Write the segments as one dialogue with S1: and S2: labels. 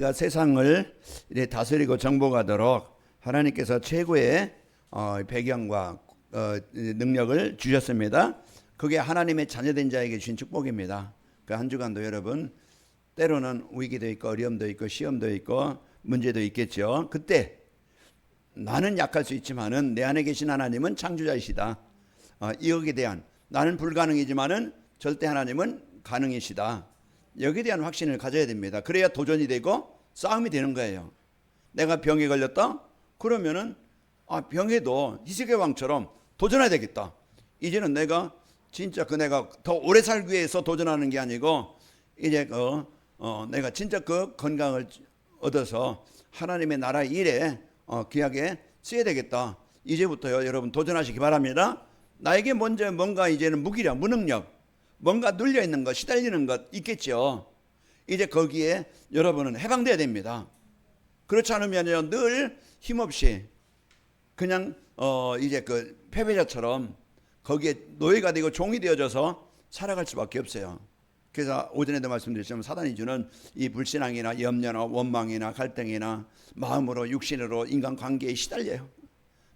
S1: 우리가 세상을 이제 다스리고 정복하도록 하나님께서 최고의 배경과 능력을 주셨습니다. 그게 하나님의 자녀된 자에게 주신 축복입니다. 그 한 주간도 여러분 때로는 위기도 있고 어려움도 있고 시험도 있고 문제도 있겠죠. 그때 나는 약할 수 있지만은 내 안에 계신 하나님은 창조자이시다. 여기에 대한 나는 불가능이지만은 절대 하나님은 가능이시다. 여기에 대한 확신을 가져야 됩니다. 그래야 도전이 되고 싸움이 되는 거예요. 내가 병에 걸렸다? 그러면은 병에도 히스기야 왕처럼 도전해야 되겠다. 이제는 내가 진짜 내가 더 오래 살기 위해서 도전하는 게 아니고 이제 내가 진짜 그 건강을 얻어서 하나님의 나라 일에 귀하게 써야 되겠다. 이제부터요 여러분 도전하시기 바랍니다. 나에게 먼저 뭔가 이제는 무기력, 무능력, 뭔가 눌려 있는 것, 시달리는 것 있겠죠. 이제 거기에 여러분은 해방돼야 됩니다. 그렇지 않으면요 늘 힘없이 그냥 이제 그 패배자처럼 거기에 노예가 되고 종이 되어져서 살아갈 수밖에 없어요. 그래서 오전에도 말씀드렸지만 사단이 주는 이 불신앙이나 염려나 원망이나 갈등이나 마음으로 육신으로 인간관계에 시달려요.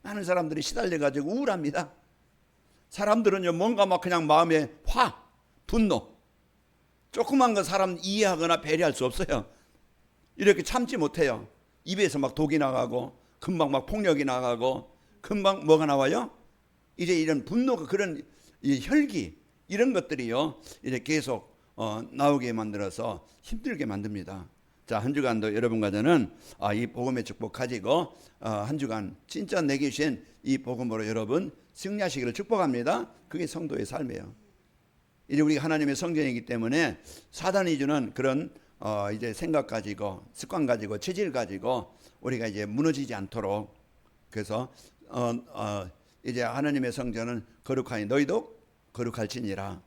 S1: 많은 사람들이 시달려가지고 우울합니다. 사람들은요 뭔가 막 그냥 마음에 분노 조그만 거 사람 이해하거나 배려할 수 없어요. 이렇게 참지 못해요. 입에서 막 독이 나가고 금방 막 폭력이 나가고 금방 뭐가 나와요? 이제 이런 분노가 그런 이 혈기 이런 것들이요 이제 계속 나오게 만들어서 힘들게 만듭니다. 자, 한 주간도 여러분과 저는 이 복음의 축복 가지고 한 주간 진짜 내게 주신 이 복음으로 여러분 승리하시기를 축복합니다. 그게 성도의 삶이에요. 이제 우리가 하나님의 성전이기 때문에 사단이 주는 그런 이제 생각 가지고 습관 가지고 체질 가지고 우리가 이제 무너지지 않도록 그래서 이제 하나님의 성전은 거룩하니 너희도 거룩할지니라.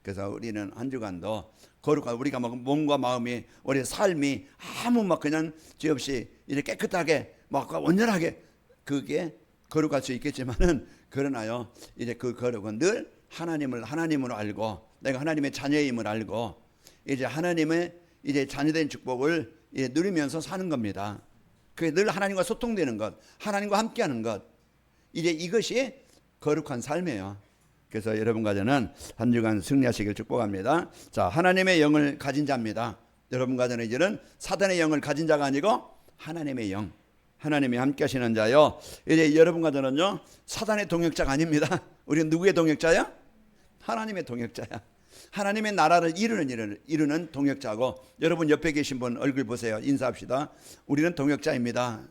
S1: 그래서 우리는 한 주간도 거룩한 우리가 막 몸과 마음이 우리 삶이 아무 막 그냥 죄 없이 이렇게 깨끗하게 막 온전하게 그게 거룩할 수 있겠지만은 그러나요 이제 그 거룩은 늘 하나님으로 알고 내가 하나님의 자녀임을 알고 이제 하나님의 이제 자녀된 축복을 이제 누리면서 사는 겁니다. 그게 늘 하나님과 소통되는 것, 하나님과 함께하는 것, 이제 이것이 거룩한 삶이에요. 그래서 여러분과 저는 한 주간 승리하시길 축복합니다. 자, 하나님의 영을 가진 자입니다. 여러분과 저는 이제는 사단의 영을 가진 자가 아니고 하나님의 영, 하나님이 함께 하시는 자요. 이제 여러분과 저는요 사단의 동역자가 아닙니다. 우리는 누구의 동역자야? 하나님의 동역자야. 하나님의 나라를 이루는 동역자고, 여러분 옆에 계신 분 얼굴 보세요. 인사합시다. 우리는 동역자입니다.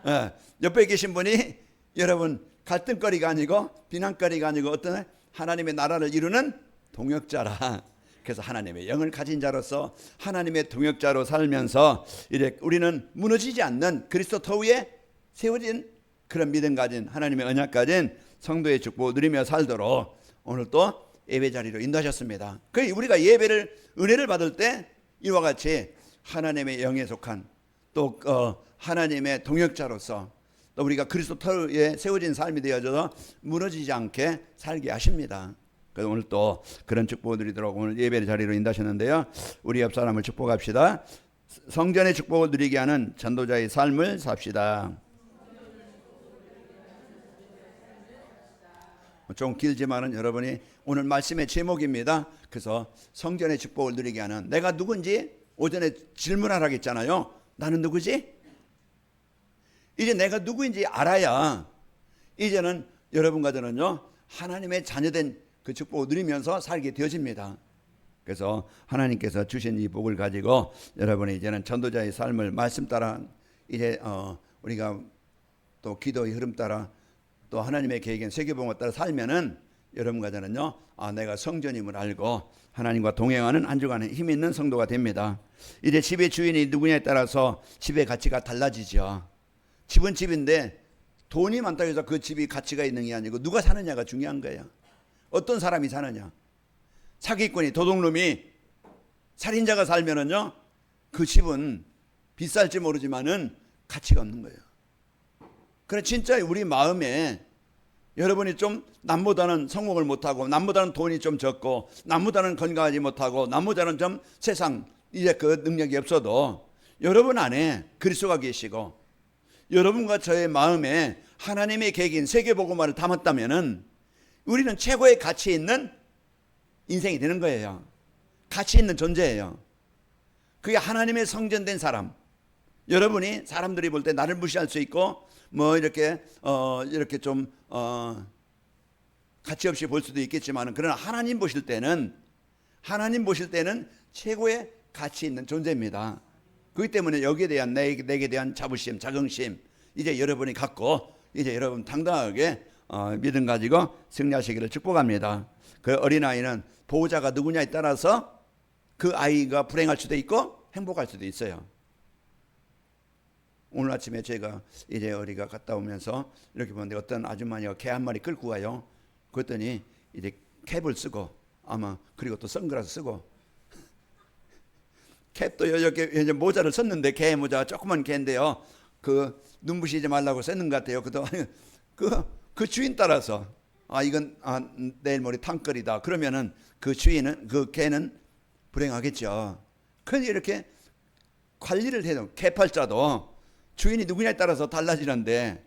S1: 네, 옆에 계신 분이 여러분 갈등거리가 아니고 비난거리가 아니고 어떤 하나님의 나라를 이루는 동역자라. 그래서 하나님의 영을 가진 자로서 하나님의 동역자로 살면서 이제 우리는 무너지지 않는 그리스도 터 위에 세워진 그런 믿음 가진 하나님의 언약 가진 성도의 축복을 누리며 살도록 오늘 또 예배 자리로 인도하셨습니다. 그 우리가 예배를 은혜를 받을 때 이와 같이 하나님의 영에 속한 또 하나님의 동역자로서 또 우리가 그리스도 터에 세워진 삶이 되어져서 무너지지 않게 살게 하십니다. 그래서 오늘 또 그런 축복을 드리도록 오늘 예배 자리로 인도하셨는데요. 우리 옆 사람을 축복합시다. 성전의 축복을 누리게 하는 전도자의 삶을 삽시다. 좀 길지만은 여러분이 오늘 말씀의 제목입니다. 그래서 성전의 축복을 누리게 하는, 내가 누군지 오전에 질문하라고 했잖아요. 나는 누구지? 이제 내가 누구인지 알아야 이제는 여러분과 저는요 하나님의 자녀된 그 축복을 누리면서 살게 되어집니다. 그래서 하나님께서 주신 이 복을 가지고 여러분이 이제는 전도자의 삶을 말씀 따라 이제 우리가 또 기도의 흐름 따라 또 하나님의 계획인 세계복음을 따라 살면은 여러분과 저는요 내가 성전임을 알고 하나님과 동행하는 한 주간의 힘 있는 성도가 됩니다. 이제 집의 주인이 누구냐에 따라서 집의 가치가 달라지죠. 집은 집인데 돈이 많다고 해서 그 집이 가치가 있는 게 아니고 누가 사느냐가 중요한 거예요. 어떤 사람이 사느냐. 사기꾼이 도둑놈이 살인자가 살면은요 그 집은 비쌀지 모르지만은 가치가 없는 거예요. 그래 진짜 우리 마음에 여러분이 좀 남보다는 성공을 못하고 남보다는 돈이 좀 적고 남보다는 건강하지 못하고 남보다는 좀 세상 이제 그 능력이 없어도 여러분 안에 그리스도가 계시고 여러분과 저의 마음에 하나님의 계획인 세계복음화를 담았다면은 우리는 최고의 가치 있는 인생이 되는 거예요. 가치 있는 존재예요. 그게 하나님의 성전된 사람. 여러분이 사람들이 볼 때 나를 무시할 수 있고 뭐 이렇게 좀 가치 없이 볼 수도 있겠지만, 그러나 하나님 보실 때는 최고의 가치 있는 존재입니다. 그렇기 때문에 여기에 대한 내게 대한 자부심, 자긍심 이제 여러분이 갖고 이제 여러분 당당하게 믿음 가지고 승리하시기를 축복합니다. 그 어린아이는 보호자가 누구냐에 따라서 그 아이가 불행할 수도 있고 행복할 수도 있어요. 오늘 아침에 제가 이제 어리가 갔다 오면서 이렇게 보는데 어떤 아주머니가 개 한 마리 끌고 가요. 그랬더니 이제 캡을 쓰고 아마 그리고 또 선글라스 쓰고 캡도 이렇게 이제 모자를 썼는데 개 모자가 조그만 개인데요. 그 눈부시지 말라고 썼는 것 같아요. 그 주인 따라서 이건 내일 모레 탕거리다. 그러면은 그 주인은 그 개는 불행하겠죠. 그런데 이렇게 관리를 해도 개팔자도 주인이 누구냐에 따라서 달라지는데,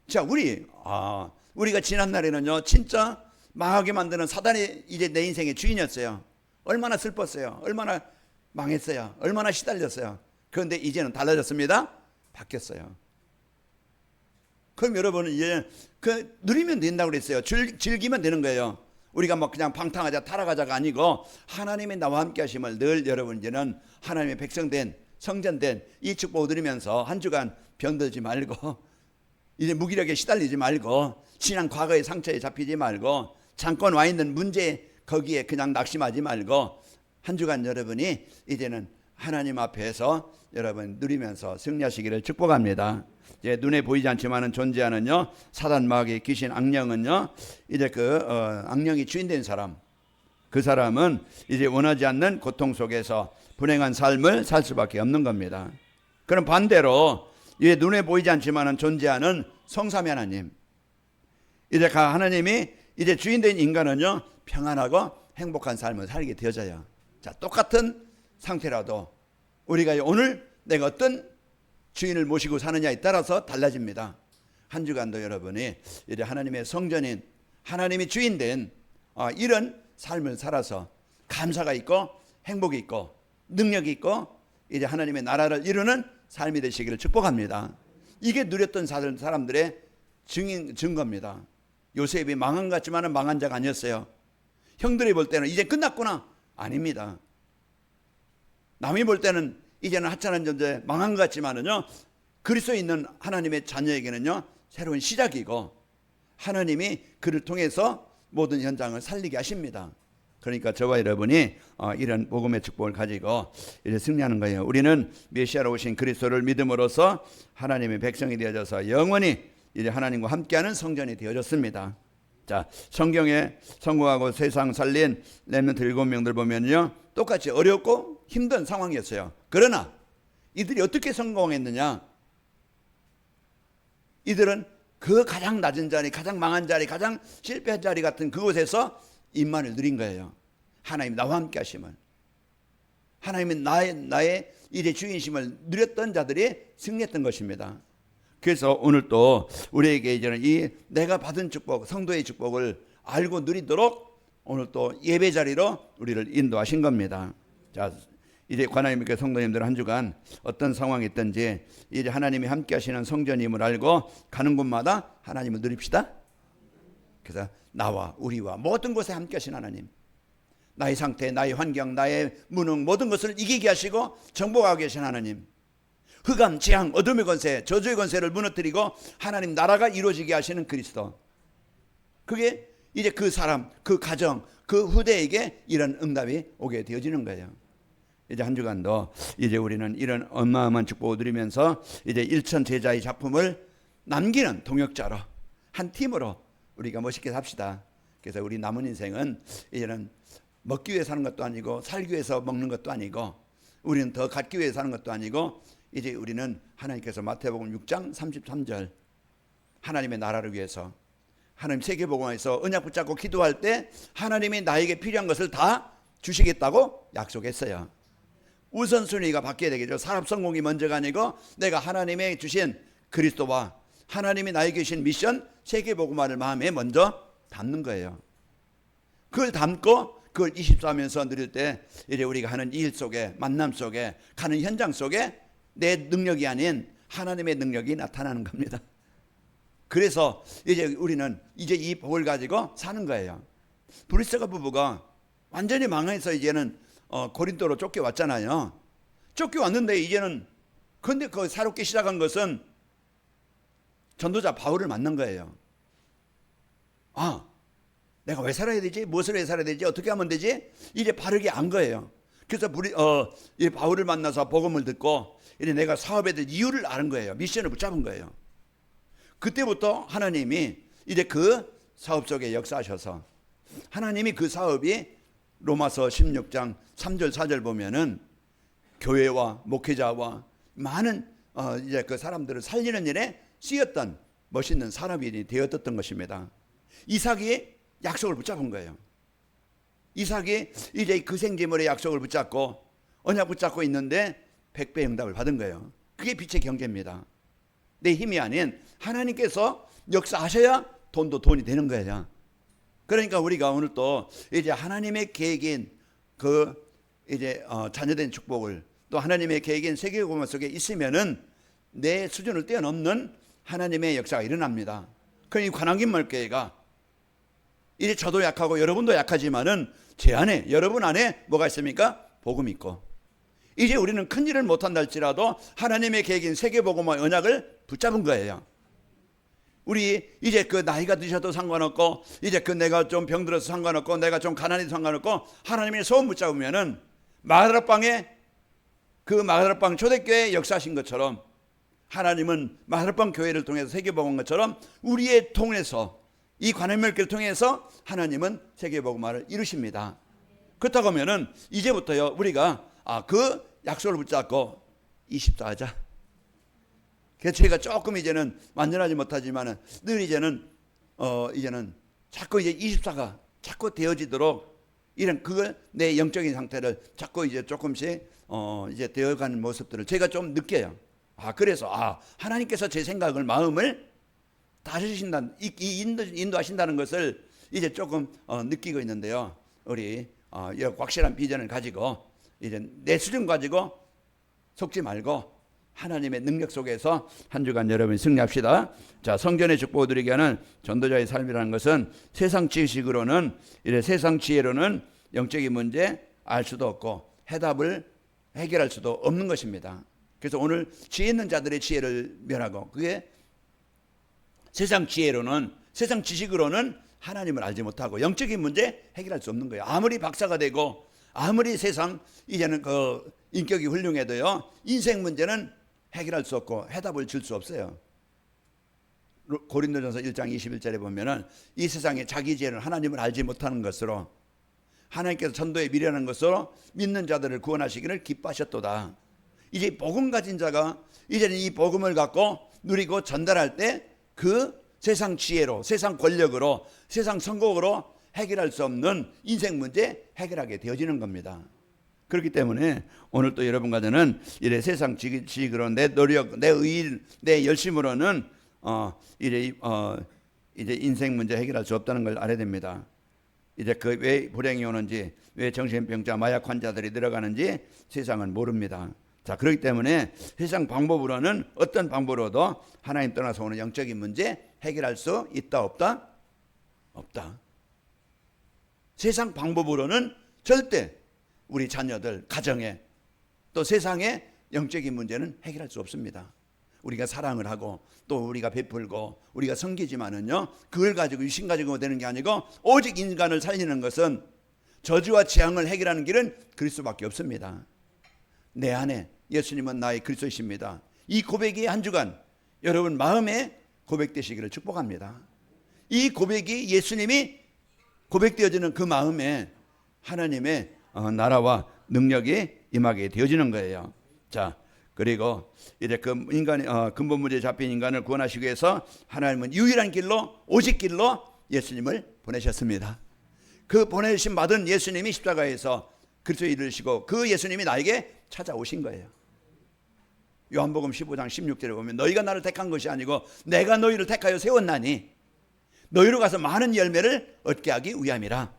S1: 자 우리가 지난 날에는요 진짜 망하게 만드는 사단이 이제 내 인생의 주인이었어요. 얼마나 슬펐어요. 얼마나 망했어요. 얼마나 시달렸어요. 그런데 이제는 달라졌습니다. 바뀌었어요. 그럼 여러분은 이제 그 누리면 된다고 그랬어요. 즐기면 되는 거예요. 우리가 뭐 그냥 방탕하자 타락하자가 아니고 하나님의 나와 함께 하심을 늘 여러분 이제는 하나님의 백성된 성전된 이 축복을 누리면서 한 주간 병들지 말고 이제 무기력에 시달리지 말고 지난 과거의 상처에 잡히지 말고 잠깐 와 있는 문제 거기에 그냥 낙심하지 말고 한 주간 여러분이 이제는 하나님 앞에서 여러분 누리면서 승리하시기를 축복합니다. 이제 눈에 보이지 않지만은 존재하는요 사단 마귀 귀신 악령은요 이제 그 악령이 주인된 사람, 그 사람은 이제 원하지 않는 고통 속에서 불행한 삶을 살 수밖에 없는 겁니다. 그럼 반대로 이 눈에 보이지 않지만은 존재하는 성삼위 하나님, 이제 하나님이 이제 주인된 인간은요 평안하고 행복한 삶을 살게 되어져요. 자, 똑같은 상태라도 우리가 오늘 내가 어떤 주인을 모시고 사느냐에 따라서 달라집니다. 한 주간도 여러분이 이제 하나님의 성전인 하나님이 주인된 이런 삶을 살아서 감사가 있고 행복이 있고 능력이 있고 이제 하나님의 나라를 이루는 삶이 되시기를 축복합니다. 이게 누렸던 사람들의 증거입니다. 요셉이 망한 것 같지만 망한 자가 아니었어요. 형들이 볼 때는 이제 끝났구나. 아닙니다. 남이 볼 때는 이제는 하찮은 존재 망한 것 같지만은요 그리스도에 있는 하나님의 자녀에게는요 새로운 시작이고 하나님이 그를 통해서 모든 현장을 살리게 하십니다. 그러니까 저와 여러분이 이런 복음의 축복을 가지고 이제 승리하는 거예요. 우리는 메시아로 오신 그리스도를 믿음으로써 하나님의 백성이 되어져서 영원히 이제 하나님과 함께하는 성전이 되어졌습니다. 자, 성경에 성공하고 세상 살린 렘넌트 7명들 보면요 똑같이 어렵고 힘든 상황이었어요. 그러나 이들이 어떻게 성공했느냐? 이들은 그 가장 낮은 자리, 가장 망한 자리, 가장 실패한 자리 같은 그곳에서 임만을 누린 거예요. 하나님 나와 함께 하심을, 하나님은 나의 이제 주인심을 누렸던 자들이 승리했던 것입니다. 그래서 오늘 또 우리에게 이제는 이 내가 받은 축복, 성도의 축복을 알고 누리도록 오늘 또 예배 자리로 우리를 인도하신 겁니다. 자, 이제 하나님께 성도님들 한 주간 어떤 상황이 있든지 이제 하나님이 함께 하시는 성전임을 알고 가는 곳마다 하나님을 누립시다. 그래서 나와 우리와 모든 곳에 함께 하신 하나님, 나의 상태, 나의 환경, 나의 무능 모든 것을 이기게 하시고 정복하고 계신 하나님, 흑암, 재앙, 어둠의 권세, 저주의 권세를 무너뜨리고 하나님 나라가 이루어지게 하시는 그리스도, 그게 이제 그 사람, 그 가정, 그 후대에게 이런 응답이 오게 되어지는 거예요. 이제 한 주간도 이제 우리는 이런 어마어마한 축복을 누리면서 이제 일천 제자의 작품을 남기는 동역자로 한 팀으로 우리가 멋있게 삽시다. 그래서 우리 남은 인생은 이제는 먹기 위해 사는 것도 아니고 살기 위해서 먹는 것도 아니고 우리는 더 갖기 위해 사는 것도 아니고 이제 우리는 하나님께서 마태복음 6장 33절 하나님의 나라를 위해서 하나님 세계복음에서 언약 붙잡고 기도할 때 하나님이 나에게 필요한 것을 다 주시겠다고 약속했어요. 우선순위가 바뀌어야 되겠죠. 사업 성공이 먼저가 아니고 내가 하나님의 주신 그리스도와 하나님이 나에게 주신 미션 세계복음화를 마음에 먼저 담는 거예요. 그걸 담고 그걸 24하면서 누릴 때 이제 우리가 하는 일 속에, 만남 속에, 가는 현장 속에 내 능력이 아닌 하나님의 능력이 나타나는 겁니다. 그래서 이제 우리는 이제 이 복을 가지고 사는 거예요. 브리스가 부부가 완전히 망해서 이제는 고린도로 쫓겨왔잖아요. 쫓겨왔는데 이제는 근데 그 새롭게 시작한 것은 전도자 바울을 만난 거예요. 아, 내가 왜 살아야 되지? 무엇을 왜 살아야 되지? 어떻게 하면 되지? 이제 바르게 안 거예요. 그래서 이 바울을 만나서 복음을 듣고 이제 내가 사업에 대한 이유를 아는 거예요. 미션을 붙잡은 거예요. 그때부터 하나님이 이제 그 사업 속에 역사하셔서 하나님이 그 사업이 로마서 16장 3절 4절 보면은 교회와 목회자와 많은 이제 그 사람들을 살리는 일에 쓰였던 멋있는 사람이 되었던 것입니다. 이삭이 약속을 붙잡은 거예요. 이삭이 이제 그 생제물의 약속을 붙잡고 언약 붙잡고 있는데 100배 응답을 받은 거예요. 그게 빛의 경제입니다. 내 힘이 아닌 하나님께서 역사하셔야 돈도 돈이 되는 거예요. 그러니까 우리가 오늘 또 이제 하나님의 계획인 그 이제 자녀된 축복을 또 하나님의 계획인 세계복음 속에 있으면은 내 수준을 뛰어넘는 하나님의 역사가 일어납니다. 그러니 관왕김말교회가 이제 저도 약하고 여러분도 약하지만은 제 안에 여러분 안에 뭐가 있습니까? 복음이 있고 이제 우리는 큰 일을 못한다 할지라도 하나님의 계획인 세계복음의 언약을 붙잡은 거예요. 우리 이제 그 나이가 드셔도 상관없고 이제 그 내가 좀 병들어서 상관없고 내가 좀 가난해도 상관없고 하나님의 소원 붙잡으면은 마가다락방에 그 마가다락방 초대교회 역사하신 것처럼 하나님은 마가다락방 교회를 통해서 세계복음한 것처럼 우리의 통해서 이 관음멸교를 통해서 하나님은 세계복음화를 이루십니다. 그렇다고 하면은 이제부터요 우리가 그 약속을 붙잡고 24하자. 그래서 제가 조금 이제는 완전하지 못하지만은 늘 이제는 자꾸 이제 24가 자꾸 되어지도록 이런 그걸 내 영적인 상태를 자꾸 이제 조금씩 이제 되어가는 모습들을 제가 좀 느껴요. 그래서 하나님께서 제 생각을 마음을 다루신다, 인도하신다는 것을 이제 조금 느끼고 있는데요. 우리 확실한 비전을 가지고 이제 내 수준 가지고 속지 말고 하나님의 능력 속에서 한 주간 여러분 승리합시다. 자, 성전의 축복을 드리게 하는 전도자의 삶이라는 것은 세상 지식으로는 이래 세상 지혜로는 영적인 문제 알 수도 없고 해답을 해결할 수도 없는 것입니다. 그래서 오늘 지혜 있는 자들의 지혜를 면하고 그게 세상 지혜로는 세상 지식으로는 하나님을 알지 못하고 영적인 문제 해결할 수 없는 거예요. 아무리 박사가 되고 아무리 세상 이제는 그 인격이 훌륭해도요 인생 문제는 해결할 수 없고 해답을 줄 수 없어요. 고린도전서 1장 21절에 보면은 이 세상에 자기 지혜는 하나님을 알지 못하는 것으로 하나님께서 전도에 미련한 것으로 믿는 자들을 구원하시기를 기뻐하셨도다. 이제 복음 가진 자가 이제는 이 복음을 갖고 누리고 전달할 때 그 세상 지혜로 세상 권력으로 세상 성공으로 해결할 수 없는 인생 문제 해결하게 되어지는 겁니다. 그렇기 때문에 오늘 또 여러분과 저는 이래 세상 지식으로 내 노력, 내 의, 내 열심으로는 이제 인생 문제 해결할 수 없다는 걸 알아야 됩니다. 이제 그 왜 불행이 오는지, 왜 정신병자, 마약 환자들이 늘어가는지 세상은 모릅니다. 자, 그렇기 때문에 세상 방법으로는 어떤 방법으로도 하나님 떠나서 오는 영적인 문제 해결할 수 있다 없다? 없다. 세상 방법으로는 절대 우리 자녀들, 가정에 또 세상의 영적인 문제는 해결할 수 없습니다. 우리가 사랑을 하고 또 우리가 베풀고 우리가 섬기지만은요 그걸 가지고 유신 가지고 되는 게 아니고 오직 인간을 살리는 것은 저주와 재앙을 해결하는 길은 그리스도밖에 없습니다. 내 안에 예수님은 나의 그리스도이십니다. 이 고백이 한 주간 여러분 마음에 고백되시기를 축복합니다. 이 고백이 예수님이 고백되어지는 그 마음에 하나님의 나라와 능력이 임하게 되어지는 거예요. 자, 그리고 이제 그 인간의 근본 문제에 잡힌 인간을 구원하시기 위해서 하나님은 유일한 길로 오직 길로 예수님을 보내셨습니다. 그 보내심 받은 예수님이 십자가에서 그리스도에 이르시고 그 예수님이 나에게 찾아오신 거예요. 요한복음 15장 16절에 보면 너희가 나를 택한 것이 아니고 내가 너희를 택하여 세웠나니 너희로 가서 많은 열매를 얻게 하기 위함이라.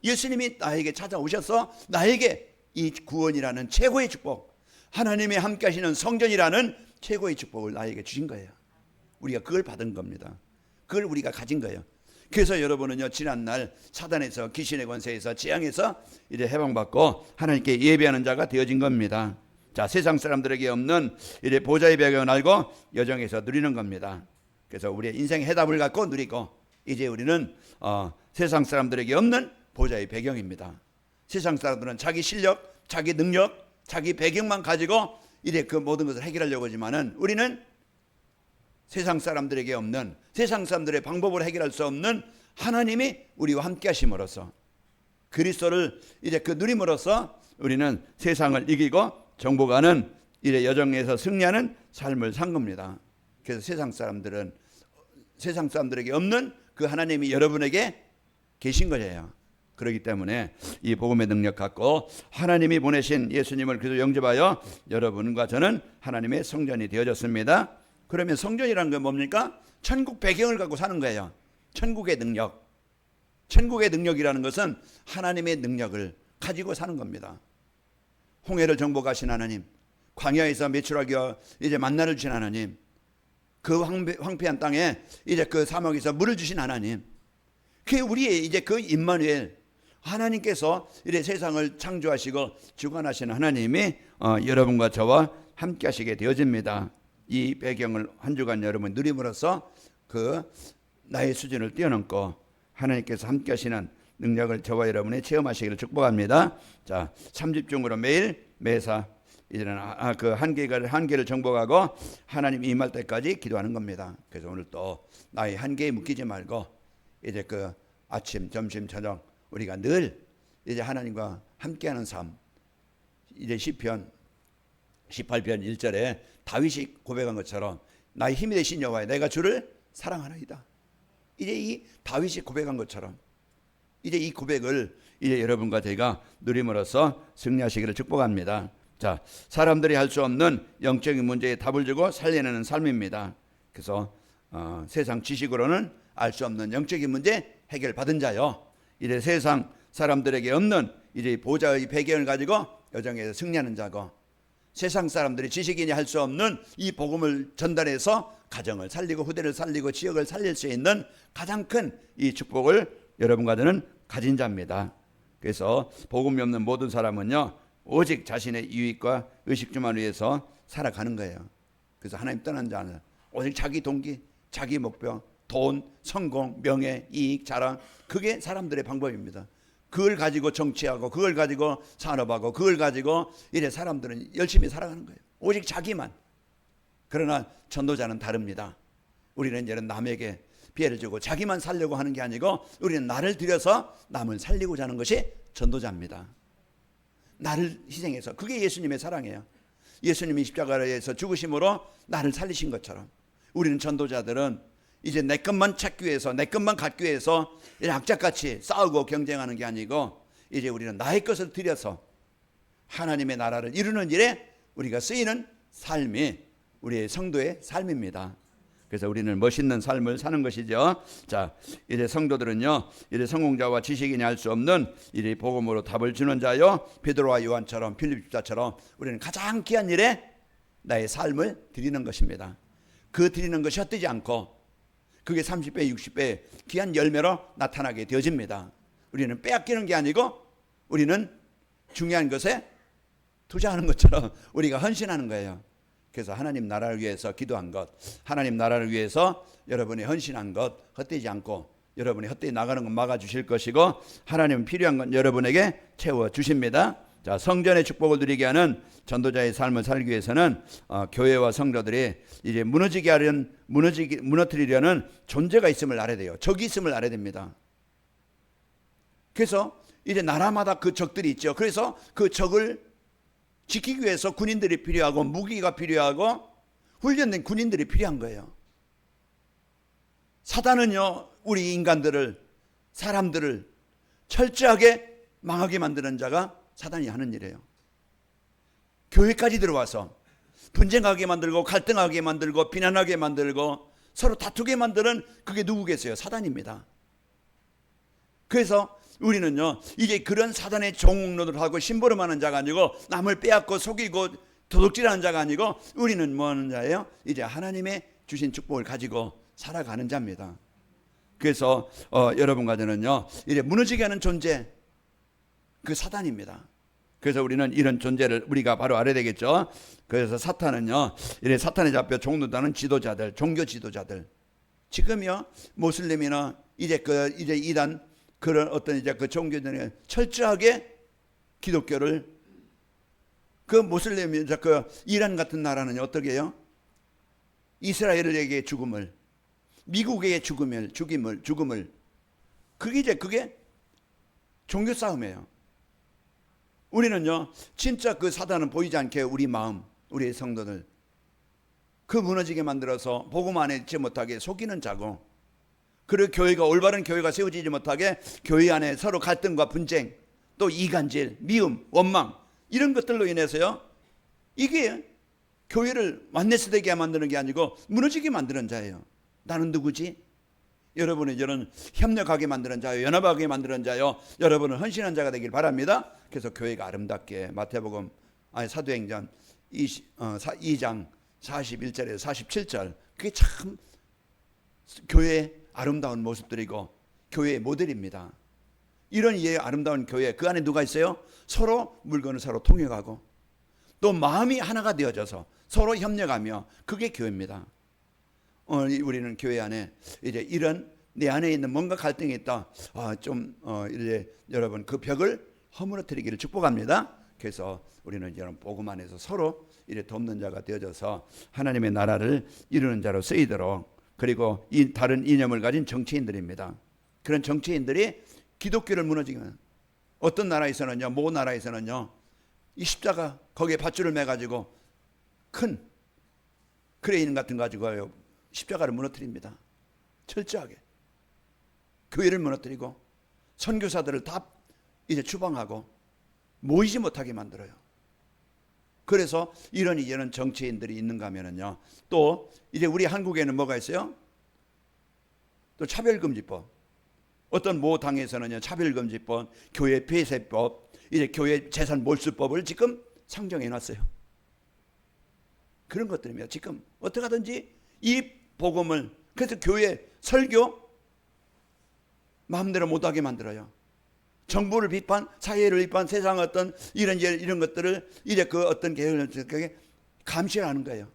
S1: 예수님이 나에게 찾아오셔서 나에게 이 구원이라는 최고의 축복, 하나님이 함께 하시는 성전이라는 최고의 축복을 나에게 주신 거예요. 우리가 그걸 받은 겁니다. 그걸 우리가 가진 거예요. 그래서 여러분은요, 지난날 사단에서, 귀신의 권세에서, 재앙에서 이제 해방받고 하나님께 예배하는 자가 되어진 겁니다. 자, 세상 사람들에게 없는 이제 보좌의 배경을 알고 여정에서 누리는 겁니다. 그래서 우리의 인생의 해답을 갖고 누리고, 이제 우리는 세상 사람들에게 없는 보좌의 배경입니다. 세상 사람들은 자기 실력, 자기 능력, 자기 배경만 가지고 이제 그 모든 것을 해결하려고 하지만은 우리는 세상 사람들에게 없는, 세상 사람들의 방법으로 해결할 수 없는 하나님이 우리와 함께 하심으로써, 그리스도를 이제 그 누림으로써 우리는 세상을 이기고 정복하는 이제 여정에서 승리하는 삶을 산 겁니다. 그래서 세상 사람들에게 없는 그 하나님이 여러분에게 계신 거예요. 그렇기 때문에 이 복음의 능력 갖고 하나님이 보내신 예수님을 그리스도 영접하여 여러분과 저는 하나님의 성전이 되어졌습니다. 그러면 성전이라는 건 뭡니까? 천국 배경을 갖고 사는 거예요. 천국의 능력. 천국의 능력이라는 것은 하나님의 능력을 가지고 사는 겁니다. 홍해를 정복하신 하나님, 광야에서 메추라기 이제 만나를 주신 하나님, 그 황폐한 땅에 이제 그 사막에서 물을 주신 하나님, 그게 우리의 이제 그 임마누엘, 하나님께서 이제 세상을 창조하시고 주관하시는 하나님이 여러분과 저와 함께 하시게 되어집니다. 이 배경을 한 주간 여러분 누림으로써 그 나의 수준을 뛰어넘고 하나님께서 함께 하시는 능력을 저와 여러분이 체험하시기를 축복합니다. 자, 3집중으로 매일 매사 이제는 그 한계를 정복하고 하나님 임할 때까지 기도하는 겁니다. 그래서 오늘 또 나의 한계에 묶이지 말고 이제 그 아침, 점심, 저녁 우리가 늘 이제 하나님과 함께하는 삶, 이제 시편 18편 1절에 다윗이 고백한 것처럼 나의 힘이 되신 여호와여 내가 주를 사랑하나이다. 이제 이 다윗이 고백한 것처럼 이제 이 고백을 이제 여러분과 제가 누림으로써 승리하시기를 축복합니다. 자, 사람들이 할 수 없는 영적인 문제에 답을 주고 살려내는 삶입니다. 그래서 세상 지식으로는 알 수 없는 영적인 문제 해결받은 자요, 이제 세상 사람들에게 없는 이제 보좌의 배경을 가지고 여정에서 승리하는 자고, 세상 사람들이 지식인이 할 수 없는 이 복음을 전달해서 가정을 살리고 후대를 살리고 지역을 살릴 수 있는 가장 큰 이 축복을 여러분과 저는 가진 자입니다. 그래서 복음이 없는 모든 사람은요, 오직 자신의 이익과 의식주만 위해서 살아가는 거예요. 그래서 하나님 떠난 자는 오직 자기 동기, 자기 목표, 돈, 성공, 명예, 이익, 자랑, 그게 사람들의 방법입니다. 그걸 가지고 정치하고 그걸 가지고 산업하고 그걸 가지고 이래 사람들은 열심히 살아가는 거예요. 오직 자기만. 그러나 전도자는 다릅니다. 우리는 이제 남에게 피해를 주고 자기만 살려고 하는 게 아니고 우리는 나를 들여서 남을 살리고자 하는 것이 전도자입니다. 나를 희생해서, 그게 예수님의 사랑이에요. 예수님이 십자가에서 죽으심으로 나를 살리신 것처럼 우리는 전도자들은 이제 내 것만 찾기 위해서, 내 것만 갖기 위해서 악착같이 싸우고 경쟁하는 게 아니고 이제 우리는 나의 것을 들여서 하나님의 나라를 이루는 일에 우리가 쓰이는 삶이 우리의 성도의 삶입니다. 그래서 우리는 멋있는 삶을 사는 것이죠. 자, 이제 성도들은요, 이제 성공자와 지식인이 할 수 없는 이제 복음으로 답을 주는 자요, 베드로와 요한처럼, 필립 집사처럼 우리는 가장 귀한 일에 나의 삶을 드리는 것입니다. 그 드리는 것이 헛되지 않고 그게 30배, 60배 귀한 열매로 나타나게 되어집니다. 우리는 빼앗기는 게 아니고 우리는 중요한 것에 투자하는 것처럼 우리가 헌신하는 거예요. 그래서 하나님 나라를 위해서 기도한 것, 하나님 나라를 위해서 여러분이 헌신한 것 헛되지 않고 여러분이 헛되이 나가는 것 막아주실 것이고 하나님은 필요한 건 여러분에게 채워주십니다. 자, 성전의 축복을 누리게 하는 전도자의 삶을 살기 위해서는 교회와 성도들이 이제 무너뜨리려는 존재가 있음을 알아야 돼요. 적이 있음을 알아야 됩니다. 그래서 이제 나라마다 그 적들이 있죠. 그래서 그 적을 지키기 위해서 군인들이 필요하고 무기가 필요하고 훈련된 군인들이 필요한 거예요. 사단은요, 우리 인간들을, 사람들을 철저하게 망하게 만드는 자가 사단이 하는 일이에요. 교회까지 들어와서 분쟁하게 만들고 갈등하게 만들고 비난하게 만들고 서로 다투게 만드는 그게 누구겠어요? 사단입니다. 그래서 우리는요, 이제 그런 사단의 종노릇을 하고 심부름하는 자가 아니고 남을 빼앗고 속이고 도둑질하는 자가 아니고 우리는 뭐 하는 자예요? 이제 하나님의 주신 축복을 가지고 살아가는 자입니다. 그래서 여러분과 저는요, 이제 무너지게 하는 존재, 그 사단입니다. 그래서 우리는 이런 존재를 우리가 바로 알아야 되겠죠. 그래서 사탄은요, 이래 사탄에 잡혀 종노다는 지도자들, 종교 지도자들, 지금요 모슬림이나 이제 이단 그런 어떤 이제 그 종교들이 철저하게 기독교를, 그 모슬림 그 이란 같은 나라는 어떻게 해요? 이스라엘에게 죽음을, 미국에게 죽음을 그게 종교 싸움이에요. 우리는요, 진짜 그 사단은 보이지 않게 우리 마음, 우리의 성도들 그 무너지게 만들어서 복음 안에 있지 못하게 속이는 자고, 그리고 교회가 올바른 교회가 세워지지 못하게 교회 안에 서로 갈등과 분쟁, 또 이간질, 미움, 원망 이런 것들로 인해서요, 이게 교회를 완내스되게 만드는 게 아니고 무너지게 만드는 자예요. 나는 누구지? 여러분은 저는 협력하게 만드는 자요, 연합하게 만드는 자요, 여러분은 헌신한 자가 되길 바랍니다. 그래서 교회가 아름답게 사도행전 2장 41절에서 47절, 그게 참 교회의 아름다운 모습들이고 교회의 모델입니다. 이런 이의 아름다운 교회, 그 안에 누가 있어요? 서로 물건을 서로 통역하고 또 마음이 하나가 되어져서 서로 협력하며, 그게 교회입니다. 우리는 교회 안에 이제 이런 내 안에 있는 뭔가 갈등이 있다. 이제 여러분 그 벽을 허물어뜨리기를 축복합니다. 그래서 우리는 이런 복음 안에서 서로 이래 돕는 자가 되어져서 하나님의 나라를 이루는 자로 쓰이도록, 그리고 이 다른 이념을 가진 정치인들입니다. 그런 정치인들이 기독교를 무너지는, 어떤 나라에서는요, 모 나라에서는요, 이 십자가 거기에 밧줄을 매가지고 큰 크레인 같은 거 가지고요 십자가를 무너뜨립니다. 철저하게 교회를 무너뜨리고 선교사들을 다 이제 추방하고 모이지 못하게 만들어요. 그래서 이런 정치인들이 있는가 하면은요, 또 이제 우리 한국에는 뭐가 있어요? 또 차별금지법. 어떤 모 당에서는요, 차별금지법, 교회 폐쇄법, 이제 교회 재산 몰수법을 지금 상정해 놨어요. 그런 것들입니다. 지금 어떻게 하든지 이 복음을, 그래서 교회 설교 마음대로 못하게 만들어요. 정부를 비판, 사회를 비판, 세상 어떤 이런 것들을 이제 그 어떤 계획을 감시하는 거예요.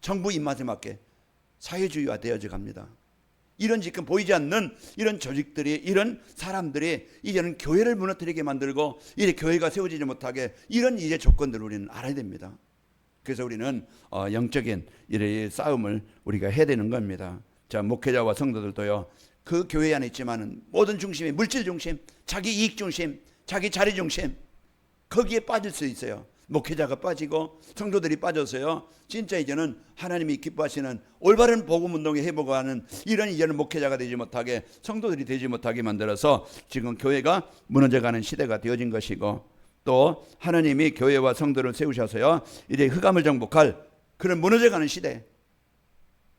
S1: 정부 입맛에 맞게 사회주의화 되어져 갑니다. 이런 지금 보이지 않는 이런 조직들이, 이런 사람들이 이제는 교회를 무너뜨리게 만들고 이제 교회가 세워지지 못하게, 이런 이제 조건들을 우리는 알아야 됩니다. 그래서 우리는 영적인 이런 싸움을 우리가 해야 되는 겁니다. 자, 목회자와 성도들도요, 그 교회 안에 있지만은 모든 중심이 물질 중심, 자기 이익 중심, 자기 자리 중심, 거기에 빠질 수 있어요. 목회자가 빠지고 성도들이 빠져서요, 진짜 이제는 하나님이 기뻐하시는 올바른 복음 운동에 회복하는 이런 이제는 목회자가 되지 못하게, 성도들이 되지 못하게 만들어서 지금 교회가 무너져가는 시대가 되어진 것이고, 또 하나님이 교회와 성도를 세우셔서요, 이제 흑암을 정복할 그런 무너져가는 시대,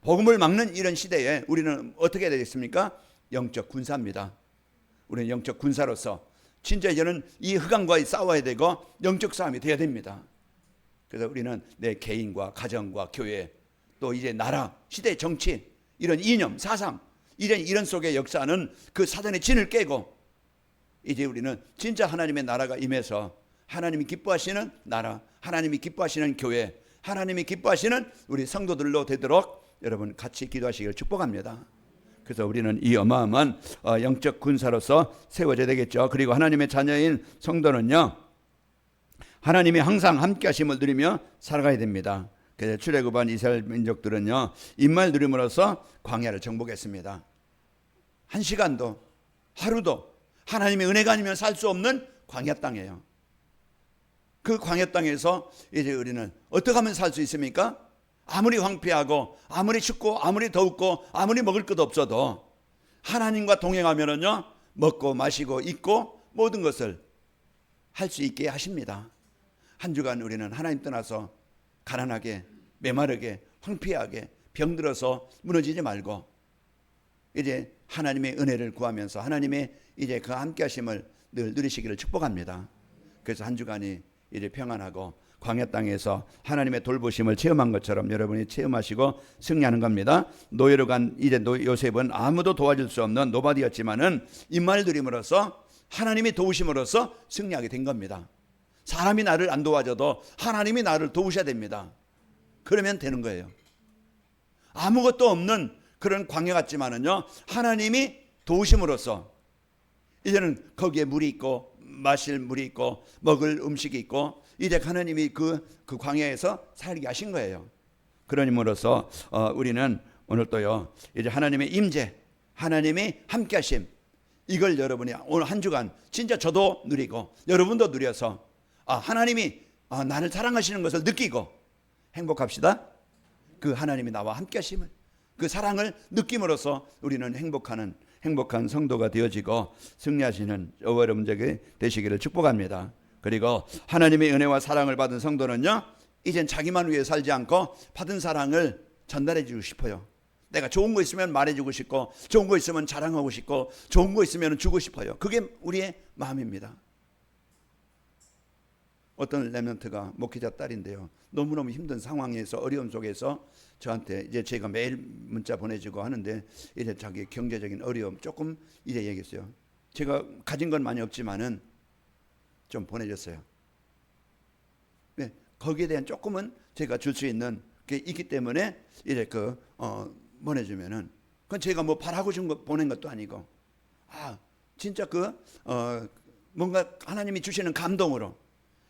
S1: 복음을 막는 이런 시대에 우리는 어떻게 해야 되겠습니까? 영적 군사입니다. 우리는 영적 군사로서 진짜 이제는 이 흑암과 싸워야 되고 영적 싸움이 돼야 됩니다. 그래서 우리는 내 개인과 가정과 교회, 또 이제 나라, 시대, 정치, 이런 이념, 사상, 이런 속에 역사하는 그 사단의 진을 깨고, 이제 우리는 진짜 하나님의 나라가 임해서 하나님이 기뻐하시는 나라, 하나님이 기뻐하시는 교회, 하나님이 기뻐하시는 우리 성도들로 되도록 여러분 같이 기도하시기를 축복합니다. 그래서 우리는 이 어마어마한 영적 군사로서 세워져야 되겠죠. 그리고 하나님의 자녀인 성도는요, 하나님이 항상 함께 하심을 누리며 살아가야 됩니다. 그래서 출애굽한 이스라엘 민족들은요, 입만 누림으로써 광야를 정복했습니다. 한 시간도 하루도 하나님의 은혜가 아니면 살 수 없는 광야 땅이에요. 그 광야 땅에서 이제 우리는 어떻게 하면 살 수 있습니까? 아무리 황폐하고 아무리 춥고 아무리 덥고 아무리 먹을 것 없어도 하나님과 동행하면은요, 먹고 마시고 입고 모든 것을 할 수 있게 하십니다. 한 주간 우리는 하나님 떠나서 가난하게, 메마르게, 황폐하게, 병들어서 무너지지 말고 이제 하나님의 은혜를 구하면서 하나님의 이제 그 함께 하심을 늘 누리시기를 축복합니다. 그래서 한 주간이 이제 평안하고 광야 땅에서 하나님의 돌보심을 체험한 것처럼 여러분이 체험하시고 승리하는 겁니다. 노예로 간 이제 요셉은 아무도 도와줄 수 없는 노바디였지만은 임마를 누림으로써 하나님이 도우심으로써 승리하게 된 겁니다. 사람이 나를 안 도와줘도 하나님이 나를 도우셔야 됩니다. 그러면 되는 거예요. 아무것도 없는 그런 광야 같지만은요, 하나님이 도우심으로써 이제는 거기에 물이 있고 마실 물이 있고 먹을 음식이 있고 이제 하나님이 그 광야에서 살게 하신 거예요. 그러므로써 우리는 오늘 또요 이제 하나님의 임재, 하나님이 함께하심, 이걸 여러분이 오늘 한 주간 진짜 저도 누리고 여러분도 누려서 하나님이 나를 사랑하시는 것을 느끼고 행복합시다. 그 하나님이 나와 함께하심을, 그 사랑을 느낌으로써 우리는 행복한 성도가 되어지고 승리하시는 저와 여러분에게 되시기를 축복합니다. 그리고 하나님의 은혜와 사랑을 받은 성도는요, 이젠 자기만 위해 살지 않고 받은 사랑을 전달해 주고 싶어요. 내가 좋은 거 있으면 말해주고 싶고, 좋은 거 있으면 자랑하고 싶고, 좋은 거 있으면 주고 싶어요. 그게 우리의 마음입니다. 어떤 렘넌트가 목회자 딸인데요, 너무너무 힘든 상황에서 어려움 속에서 저한테 이제 제가 매일 문자 보내주고 하는데 이제 자기 경제적인 어려움 조금 이제 얘기했어요. 제가 가진 건 많이 없지만은 좀 보내줬어요. 네, 거기에 대한 조금은 제가 줄 수 있는 게 있기 때문에 이제 보내주면은 그건 제가 뭐 바라고 준 거 보낸 것도 아니고 진짜 뭔가 하나님이 주시는 감동으로,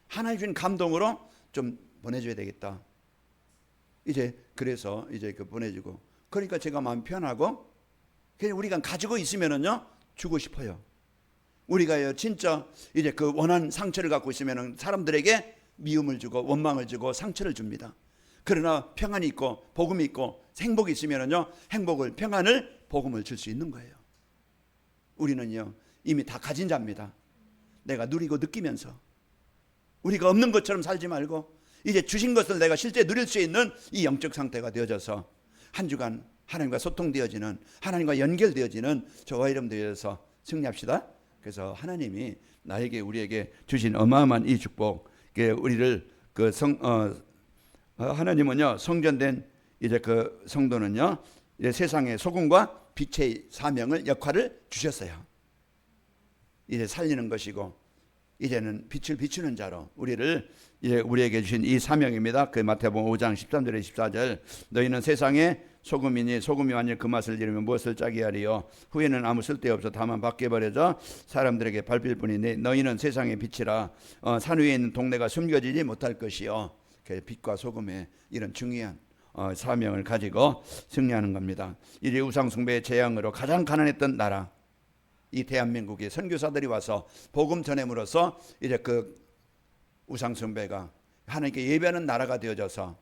S1: 하나님 주신 감동으로 좀 보내줘야 되겠다. 이제 그래서 이제 보내주고, 그러니까 제가 마음 편하고, 그냥 우리가 가지고 있으면은요 주고 싶어요. 우리가 진짜 이제 원한 상처를 갖고 있으면은 사람들에게 미움을 주고 원망을 주고 상처를 줍니다. 그러나 평안이 있고 복음이 있고 행복이 있으면은요 평안을 복음을 줄 수 있는 거예요. 우리는요 이미 다 가진 자입니다. 내가 누리고 느끼면서 우리가 없는 것처럼 살지 말고 이제 주신 것을 내가 실제 누릴 수 있는 이 영적 상태가 되어져서 한 주간 하나님과 소통되어지는, 하나님과 연결되어지는 저와 여러분 되어서 승리합시다. 그래서 하나님이 우리에게 주신 어마어마한 이 축복, 우리를 하나님은요 성전된 이제 성도는요 이제 세상의 소금과 빛의 역할을 주셨어요. 이제 살리는 것이고 이제는 빛을 비추는 자로 우리에게 주신 이 사명입니다. 마태복음 5장 13절에 14절, 너희는 세상의 소금이니 소금이 만일 그 맛을 잃으면 무엇을 짜게 하리요? 후에는 아무 쓸데없어 다만 밖에 버려져 사람들에게 밟힐 뿐이니 너희는 세상의 빛이라. 산 위에 있는 동네가 숨겨지지 못할 것이요. 빛과 소금의 이런 중요한 사명을 가지고 승리하는 겁니다. 이제 우상숭배의 재앙으로 가장 가난했던 나라, 이 대한민국에 선교사들이 와서 복음 전함으로써 이제 우상숭배가 하나님께 예배하는 나라가 되어져서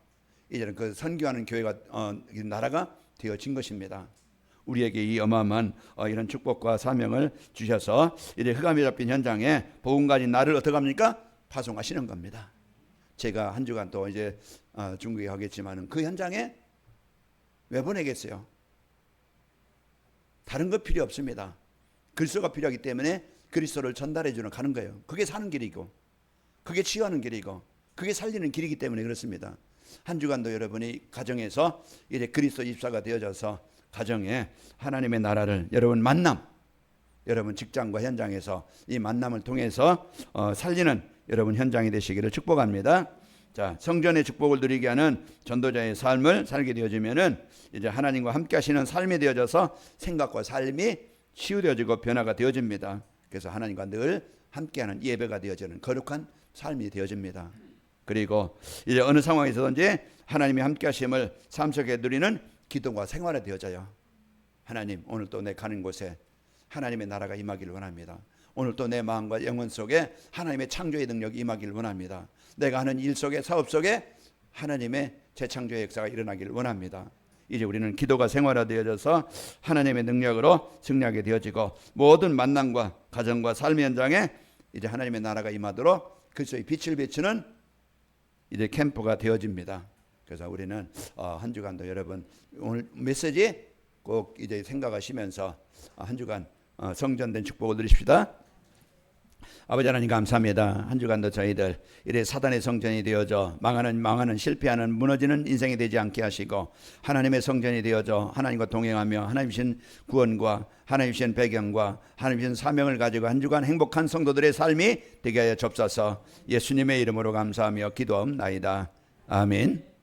S1: 이제는 선교하는 교회가 나라가 되어진 것입니다. 우리에게 이 어마어마한 이런 축복과 사명을 주셔서 이제 흑암이 잡힌 현장에 복음 가진 나를 어떻게 합니까? 파송하시는 겁니다. 제가 한 주간 또 이제 중국에 가겠지만은 그 현장에 왜 보내겠어요? 다른 거 필요 없습니다. 그리스도가 필요하기 때문에 그리스도를 전달해 주는 가는 거예요. 그게 사는 길이고, 그게 치유하는 길이고, 그게 살리는 길이기 때문에 그렇습니다. 한 주간도 여러분이 가정에서 이제 그리스도 입사가 되어져서 가정에 하나님의 나라를 여러분 여러분 직장과 현장에서 이 만남을 통해서 살리는 여러분 현장이 되시기를 축복합니다. 자, 성전의 축복을 누리게 하는 전도자의 삶을 살게 되어지면은 이제 하나님과 함께 하시는 삶이 되어져서 생각과 삶이 치유되어지고 변화가 되어집니다. 그래서 하나님과 늘 함께하는 예배가 되어지는 거룩한 삶이 되어집니다. 그리고 이제 어느 상황에서든지 하나님이 함께하심을 삶 속에 누리는 기도가 생활화 되어져요. 하나님, 오늘 또 내 가는 곳에 하나님의 나라가 임하기를 원합니다. 오늘 또 내 마음과 영혼 속에 하나님의 창조의 능력이 임하기를 원합니다. 내가 하는 일 속에, 사업 속에 하나님의 재창조의 역사가 일어나기를 원합니다. 이제 우리는 기도가 생활화되어져서 하나님의 능력으로 승리하게 되어지고 모든 만남과 가정과 삶의 현장에 이제 하나님의 나라가 임하도록 그리스도의 빛을 비추는 이제 캠프가 되어집니다. 그래서 우리는 한 주간도 여러분 오늘 메시지 꼭 이제 생각하시면서 한 주간 성전된 축복을 누리십시다. 아버지 하나님 감사합니다. 한 주간도 저희들 이래 사단의 성전이 되어져 망하는 실패하는 무너지는 인생이 되지 않게 하시고 하나님의 성전이 되어져 하나님과 동행하며 하나님 주신 구원과 하나님 주신 배경과 하나님 주신 사명을 가지고 한 주간 행복한 성도들의 삶이 되게 하여 접사서 예수님의 이름으로 감사하며 기도하옵나이다. 아멘.